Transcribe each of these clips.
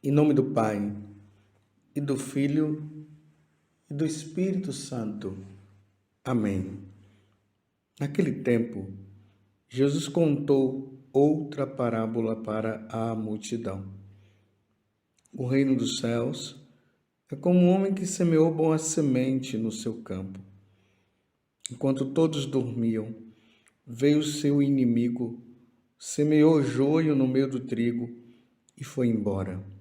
Em nome do Pai, e do Filho, e do Espírito Santo. Amém. Naquele tempo, Jesus contou outra parábola para a multidão. O reino dos céus é como um homem que semeou boa semente no seu campo. Enquanto todos dormiam, veio seu inimigo, semeou joio no meio do trigo e foi embora.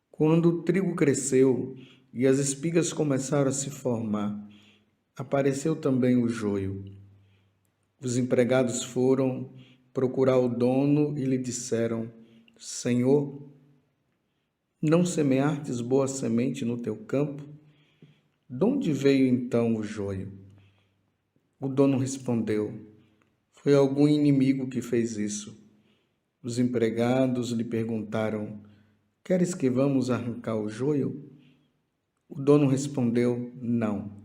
Quando o trigo cresceu e as espigas começaram a se formar, apareceu também o joio. Os empregados foram procurar o dono e lhe disseram: Senhor, não semeastes boa semente no teu campo? De onde veio então o joio? O dono respondeu: Foi algum inimigo que fez isso. Os empregados lhe perguntaram: Queres que vamos arrancar o joio? O dono respondeu: Não.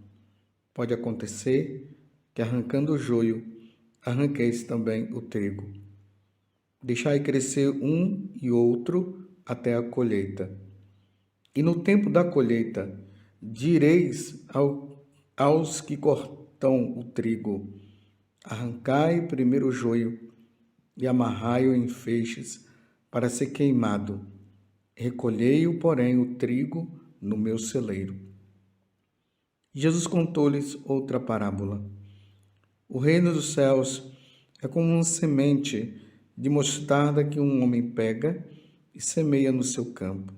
Pode acontecer que, arrancando o joio, arranqueis também o trigo. Deixai crescer um e outro até a colheita. E no tempo da colheita, direis aos que cortam o trigo: Arrancai primeiro o joio e amarrai-o em feixes para ser queimado. Recolhei-o, porém, o trigo no meu celeiro. Jesus contou-lhes outra parábola. O reino dos céus é como uma semente de mostarda que um homem pega e semeia no seu campo.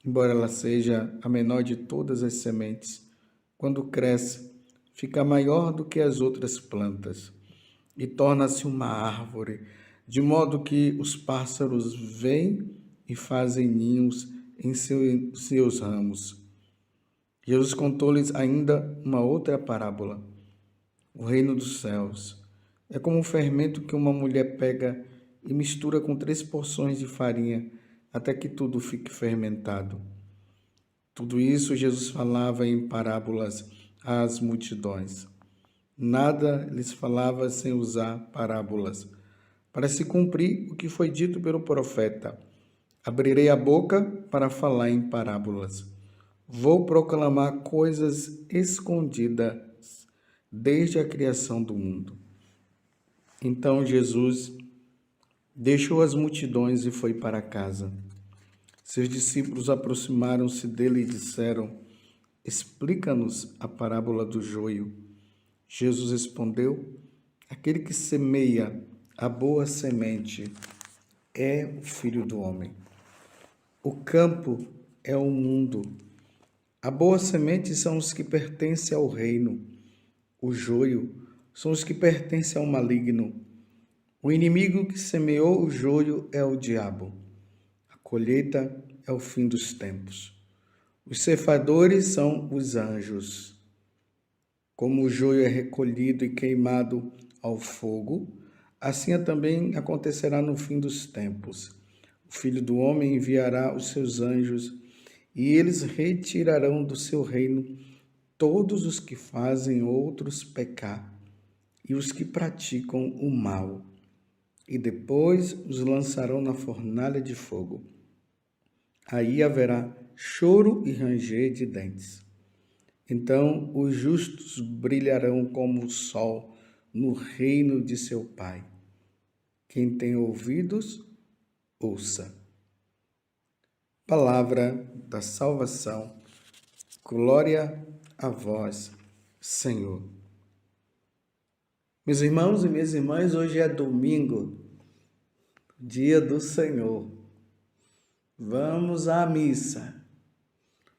Embora ela seja a menor de todas as sementes, quando cresce, fica maior do que as outras plantas e torna-se uma árvore, de modo que os pássaros vêm e fazem ninhos em seus ramos. Jesus contou-lhes ainda uma outra parábola. O reino dos céus é como um fermento que uma mulher pega e mistura com 3 porções de farinha, até que tudo fique fermentado. Tudo isso Jesus falava em parábolas às multidões. Nada lhes falava sem usar parábolas, para se cumprir o que foi dito pelo profeta: Abrirei a boca para falar em parábolas. Vou proclamar coisas escondidas desde a criação do mundo. Então Jesus deixou as multidões e foi para casa. Seus discípulos aproximaram-se dele e disseram: Explica-nos a parábola do joio. Jesus respondeu: Aquele que semeia a boa semente é o Filho do Homem. O campo é o mundo. A boa semente são os que pertencem ao reino. O joio são os que pertencem ao maligno. O inimigo que semeou o joio é o diabo. A colheita é o fim dos tempos. Os ceifadores são os anjos. Como o joio é recolhido e queimado ao fogo, assim também acontecerá no fim dos tempos. O Filho do Homem enviará os seus anjos e eles retirarão do seu reino todos os que fazem outros pecar e os que praticam o mal, e depois os lançarão na fornalha de fogo. Aí haverá choro e ranger de dentes. Então os justos brilharão como o sol no reino de seu Pai. Quem tem ouvidos, ouça. Palavra da salvação. Glória a vós, Senhor. Meus irmãos e minhas irmãs, hoje é domingo, dia do Senhor. Vamos à missa,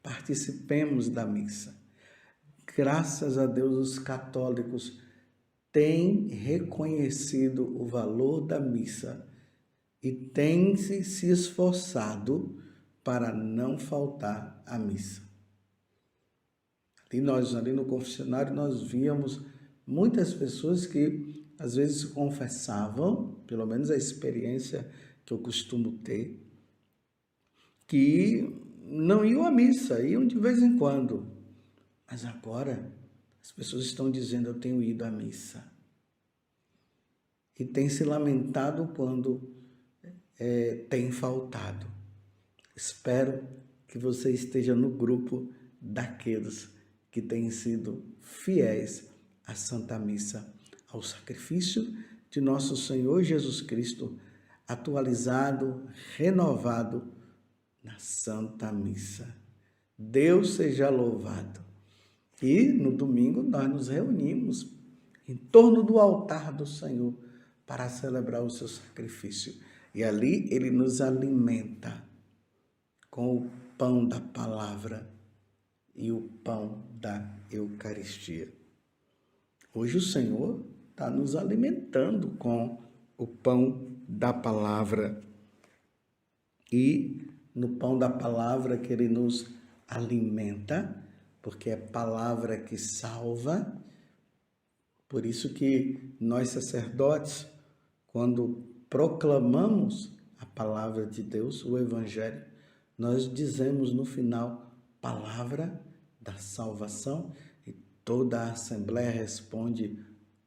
participemos da missa. Graças a Deus, os católicos têm reconhecido o valor da missa e têm se esforçado para não faltar à missa. Ali no confessionário, nós víamos muitas pessoas que às vezes confessavam, pelo menos a experiência que eu costumo ter, que não iam à missa, iam de vez em quando. Mas agora as pessoas estão dizendo: eu tenho ido à missa. E têm se lamentado quando tem faltado. Espero que você esteja no grupo daqueles que têm sido fiéis à Santa Missa, ao sacrifício de nosso Senhor Jesus Cristo, atualizado, renovado na Santa Missa. Deus seja louvado. E no domingo nós nos reunimos em torno do altar do Senhor para celebrar o seu sacrifício. E ali ele nos alimenta com o pão da palavra e o pão da Eucaristia. Hoje o Senhor está nos alimentando com o pão da palavra. E no pão da palavra que ele nos alimenta, porque é palavra que salva. Por isso que nós sacerdotes, quando proclamamos a palavra de Deus, o Evangelho, nós dizemos no final, palavra da salvação, e toda a Assembleia responde,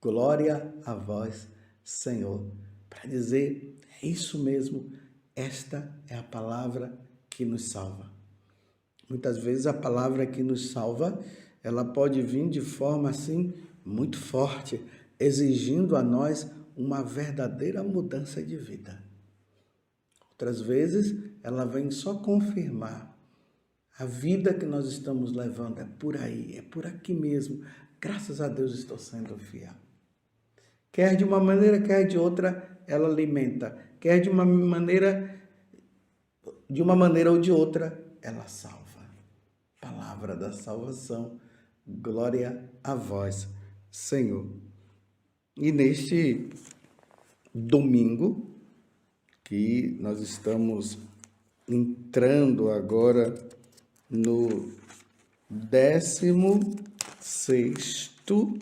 glória a vós, Senhor. Para dizer, é isso mesmo, esta é a palavra que nos salva. Muitas vezes a palavra que nos salva, ela pode vir de forma assim, muito forte, exigindo a nós uma verdadeira mudança de vida. Outras vezes, ela vem só confirmar a vida que nós estamos levando. É por aí, é por aqui mesmo. Graças a Deus estou sendo fiel. Quer de uma maneira, quer de outra, ela alimenta. Quer de uma maneira ou de outra, ela salva. Palavra da salvação. Glória a vós, Senhor. E neste domingo, que nós estamos entrando agora no 16º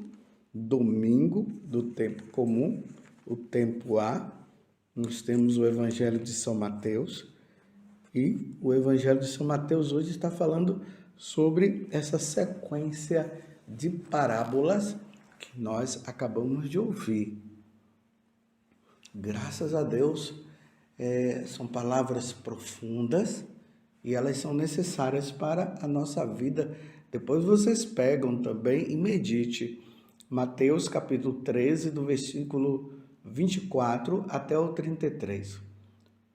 domingo do tempo comum, o tempo A. Nós temos o Evangelho de São Mateus, e o Evangelho de São Mateus hoje está falando sobre essa sequência de parábolas que nós acabamos de ouvir. Graças a Deus, são palavras profundas e elas são necessárias para a nossa vida. Depois vocês pegam também e medite. Mateus capítulo 13, do versículo 24 até o 33.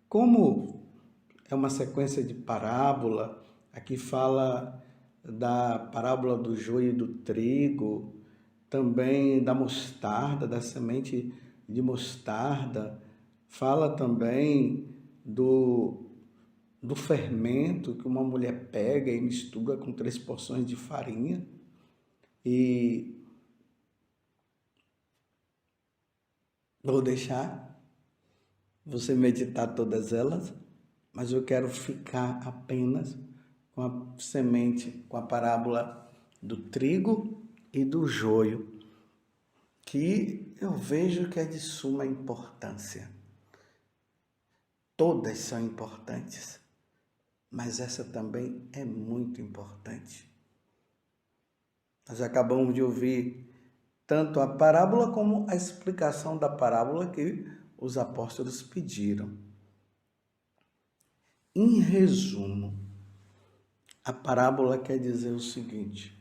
Como é uma sequência de parábola, aqui fala da parábola do joio e do trigo, também da mostarda, da semente de mostarda, fala também do fermento que uma mulher pega e mistura com 3 porções de farinha. E vou deixar você meditar todas elas, mas eu quero ficar apenas com a semente, com a parábola do trigo e do joio, que eu vejo que é de suma importância. Todas são importantes, mas essa também é muito importante. Nós acabamos de ouvir tanto a parábola como a explicação da parábola que os apóstolos pediram. Em resumo, a parábola quer dizer o seguinte: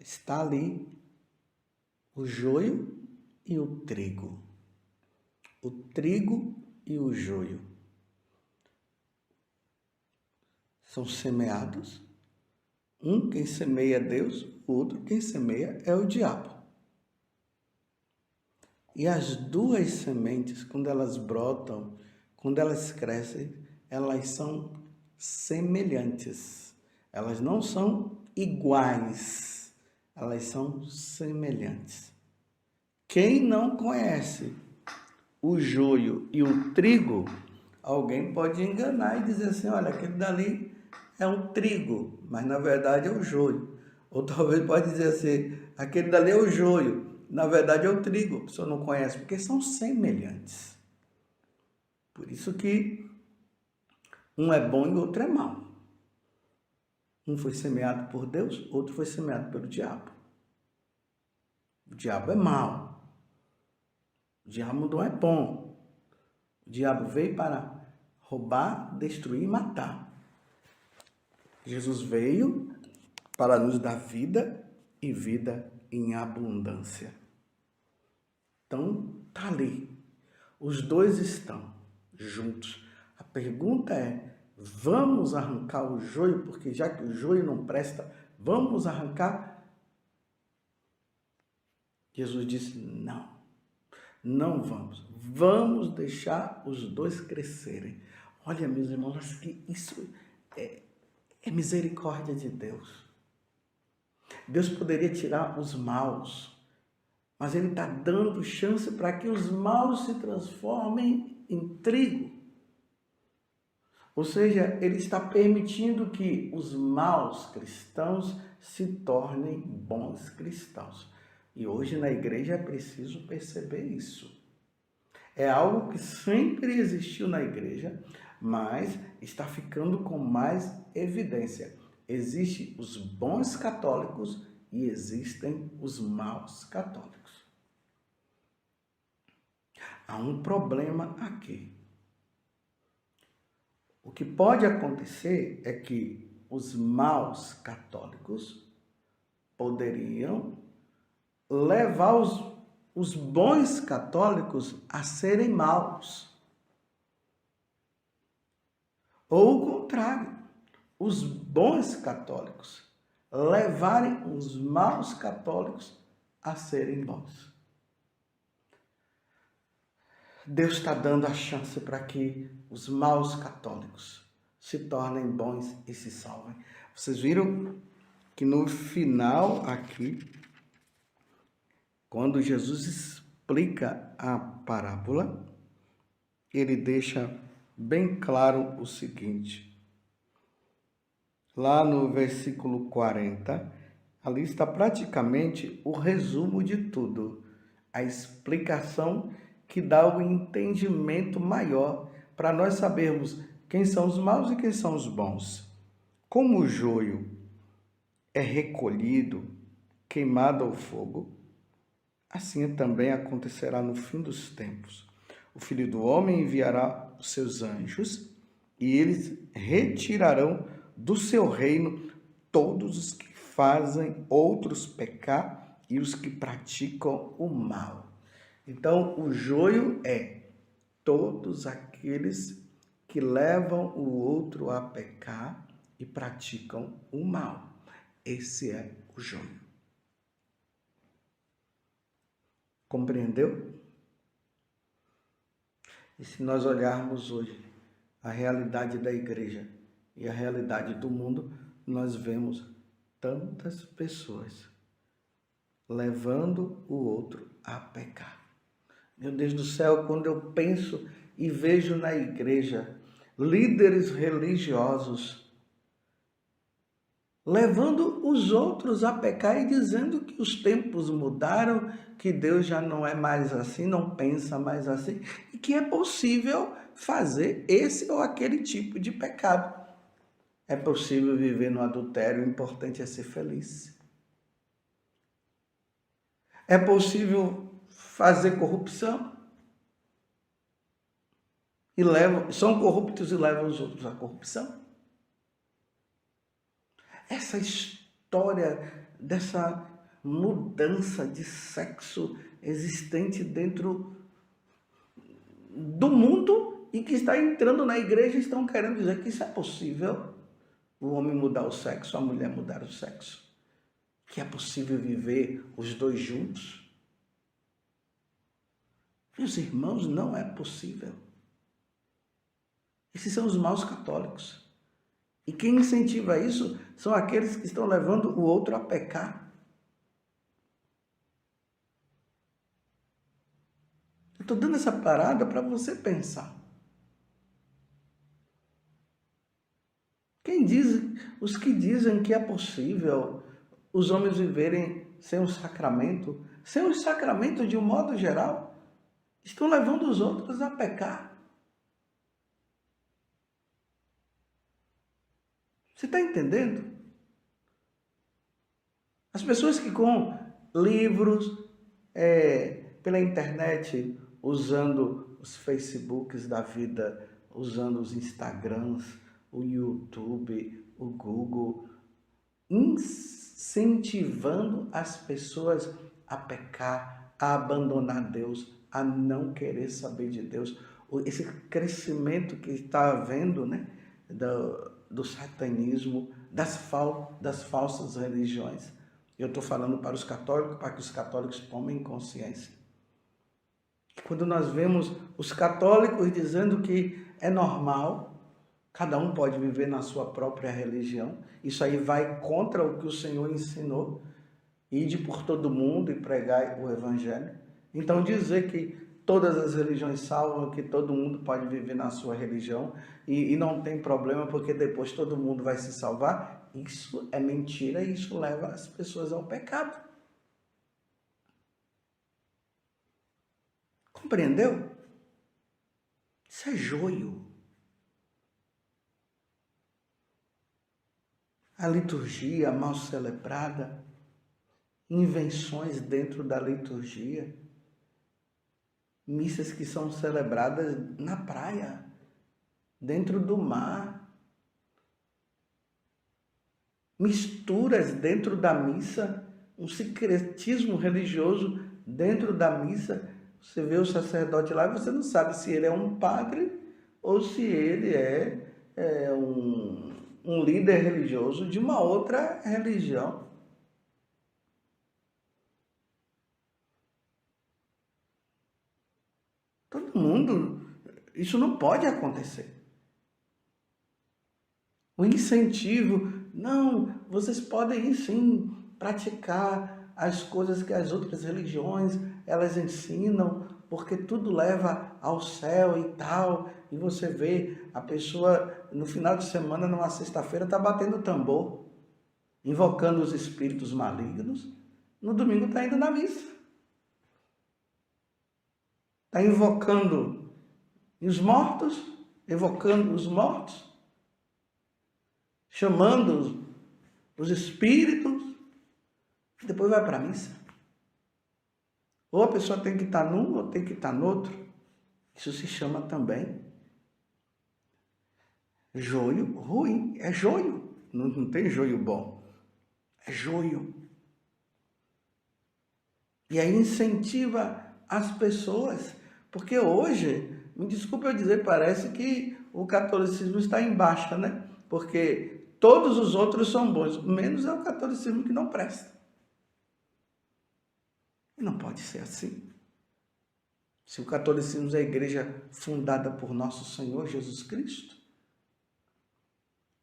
está ali o joio e o trigo. O trigo e o joio são semeados. Um quem semeia é Deus, o outro quem semeia é o diabo. E as duas sementes, quando elas brotam, quando elas crescem, elas são semelhantes. Elas não são iguais, elas são semelhantes. Quem não conhece o joio e o trigo, alguém pode enganar e dizer assim, olha, aquele dali é um trigo, mas na verdade é o joio. Ou talvez pode dizer assim, aquele dali é o joio, na verdade é o trigo, a pessoa não conhece, porque são semelhantes. Por isso que um é bom e o outro é mau. Um foi semeado por Deus, outro foi semeado pelo diabo. O diabo é mau. O diabo não é bom. O diabo veio para roubar, destruir e matar. Jesus veio para nos dar vida e vida em abundância. Então, tá ali. Os dois estão juntos. A pergunta é, vamos arrancar o joio, porque já que o joio não presta, vamos arrancar? Jesus disse, não vamos. Vamos deixar os dois crescerem. Olha, meus irmãos, que isso é misericórdia de Deus. Deus poderia tirar os maus, mas Ele está dando chance para que os maus se transformem em trigo. Ou seja, Ele está permitindo que os maus cristãos se tornem bons cristãos. E hoje na igreja é preciso perceber isso. É algo que sempre existiu na igreja, mas está ficando com mais evidência. Existem os bons católicos e existem os maus católicos. Há um problema aqui. O que pode acontecer é que os maus católicos poderiam levar os bons católicos a serem maus. Ou o contrário, os bons católicos levarem os maus católicos a serem bons. Deus está dando a chance para que os maus católicos se tornem bons e se salvem. Vocês viram que no final aqui, quando Jesus explica a parábola, ele deixa bem claro o seguinte. Lá no versículo 40, ali está praticamente o resumo de tudo, a explicação que dá o entendimento maior para nós sabermos quem são os maus e quem são os bons. Como o joio é recolhido, queimado ao fogo, assim também acontecerá no fim dos tempos. O Filho do Homem enviará os seus anjos e eles retirarão do seu reino todos os que fazem outros pecar e os que praticam o mal. Então, o joio é todos aqueles que levam o outro a pecar e praticam o mal. Esse é o joio. Compreendeu? E se nós olharmos hoje a realidade da igreja e a realidade do mundo, nós vemos tantas pessoas levando o outro a pecar. Meu Deus do céu, quando eu penso e vejo na igreja líderes religiosos levando os outros a pecar e dizendo que os tempos mudaram, que Deus já não é mais assim, não pensa mais assim, e que é possível fazer esse ou aquele tipo de pecado. É possível viver no adultério, o importante é ser feliz. É possível fazer corrupção. São corruptos e levam os outros à corrupção. Essa história dessa mudança de sexo existente dentro do mundo e que está entrando na igreja, estão querendo dizer que isso é possível. O homem mudar o sexo, a mulher mudar o sexo. Que é possível viver os dois juntos. Meus irmãos, não é possível. Esses são os maus católicos. E quem incentiva isso são aqueles que estão levando o outro a pecar. Eu estou dando essa parada para você pensar. Os que dizem que é possível os homens viverem sem um sacramento de um modo geral, estão levando os outros a pecar. Você está entendendo? As pessoas que com livros, pela internet, usando os Facebooks da vida, usando os Instagrams, o YouTube, o Google, incentivando as pessoas a pecar, a abandonar Deus, a não querer saber de Deus. Esse crescimento que está havendo, né, do satanismo, das falsas religiões. Eu estou falando para os católicos, para que os católicos tomem consciência. Quando nós vemos os católicos dizendo que é normal, cada um pode viver na sua própria religião, isso aí vai contra o que o Senhor ensinou, ide por todo mundo e pregai o evangelho. Então dizer que todas as religiões salvam, que todo mundo pode viver na sua religião e não tem problema porque depois todo mundo vai se salvar, isso é mentira e isso leva as pessoas ao pecado. Compreendeu? Isso é joio. A liturgia mal celebrada, invenções dentro da liturgia, missas que são celebradas na praia, dentro do mar, misturas dentro da missa, um secretismo religioso dentro da missa. Você vê o sacerdote lá e você não sabe se ele é um padre ou se ele é um líder religioso de uma outra religião. Todo mundo, isso não pode acontecer. O incentivo, não, vocês podem sim praticar as coisas que as outras religiões elas ensinam, porque tudo leva ao céu e tal. E você vê a pessoa no final de semana, numa sexta-feira, está batendo tambor, invocando os espíritos malignos. No domingo está indo na missa. Está invocando os mortos, evocando os mortos, chamando os espíritos, e depois vai para a missa. Ou a pessoa tem que estar num ou tem que estar no outro. Isso se chama também joio ruim. É joio. Não tem joio bom. É joio. E aí incentiva as pessoas. Porque hoje, me desculpe eu dizer, parece que o catolicismo está em baixa, né? Porque todos os outros são bons, menos é o catolicismo que não presta. E não pode ser assim. Se o catolicismo é a igreja fundada por nosso Senhor Jesus Cristo,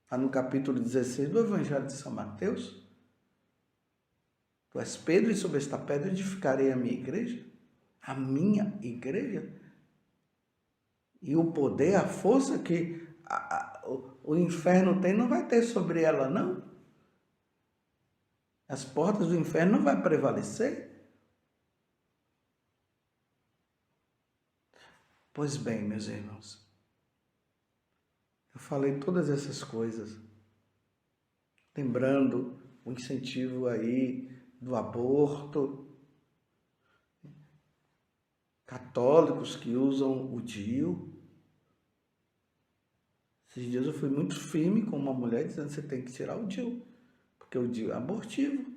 está no capítulo 16 do Evangelho de São Mateus, tu és Pedro e sobre esta pedra edificarei a minha igreja, e o poder, a força que o inferno tem não vai ter sobre ela, não. As portas do inferno não vai prevalecer. Pois bem, meus irmãos, eu falei todas essas coisas, lembrando o incentivo aí do aborto, católicos que usam o DIU. Esses dias eu fui muito firme com uma mulher dizendo que você tem que tirar o DIU, porque o DIU é abortivo.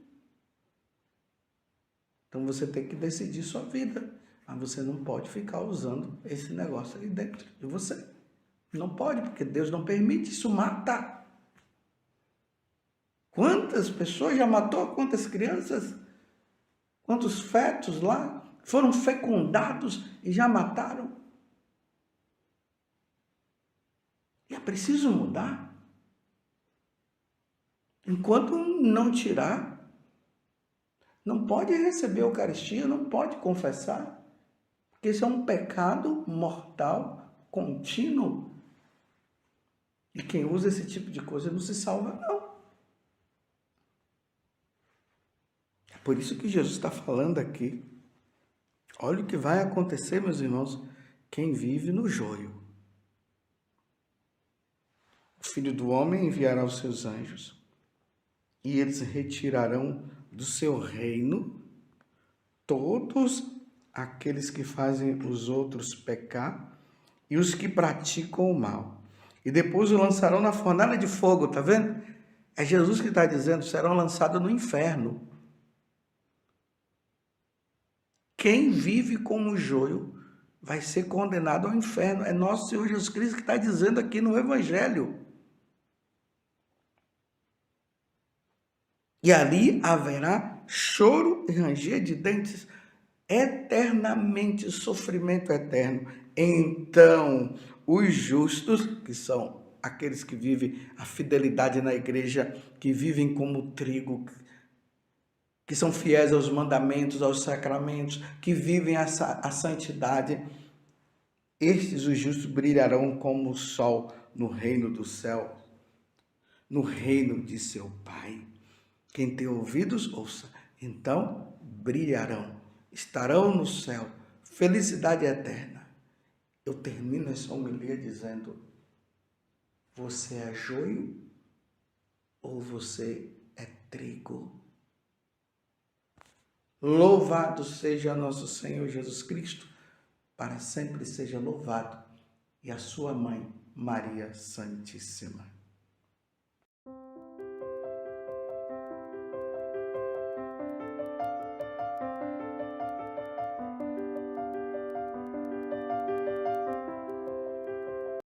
Então você tem que decidir sua vida. Mas você não pode ficar usando esse negócio aí dentro de você. Não pode, porque Deus não permite, isso mata. Quantas pessoas já matou? Quantas crianças? Quantos fetos lá foram fecundados e já mataram? E é preciso mudar. Enquanto não tirar, não pode receber a Eucaristia, não pode confessar. Porque isso é um pecado mortal, contínuo. E quem usa esse tipo de coisa não se salva, não. É por isso que Jesus está falando aqui. Olha o que vai acontecer, meus irmãos, quem vive no joio. O Filho do Homem enviará os seus anjos, e eles retirarão do seu reino todos aqueles que fazem os outros pecar e os que praticam o mal. E depois o lançarão na fornalha de fogo, tá vendo? É Jesus que está dizendo, serão lançados no inferno. Quem vive como joio vai ser condenado ao inferno. É nosso Senhor Jesus Cristo que está dizendo aqui no Evangelho. E ali haverá choro e ranger de dentes, eternamente, sofrimento eterno. Então, os justos, que são aqueles que vivem a fidelidade na igreja, que vivem como trigo, que são fiéis aos mandamentos, aos sacramentos, que vivem a santidade, estes, os justos, brilharão como o sol no reino do céu, no reino de seu Pai. Quem tem ouvidos, ouça. Então, brilharão, estarão no céu, felicidade eterna. Eu termino essa homilia dizendo, você é joio ou você é trigo? Louvado seja nosso Senhor Jesus Cristo, para sempre seja louvado, e a sua mãe, Maria Santíssima.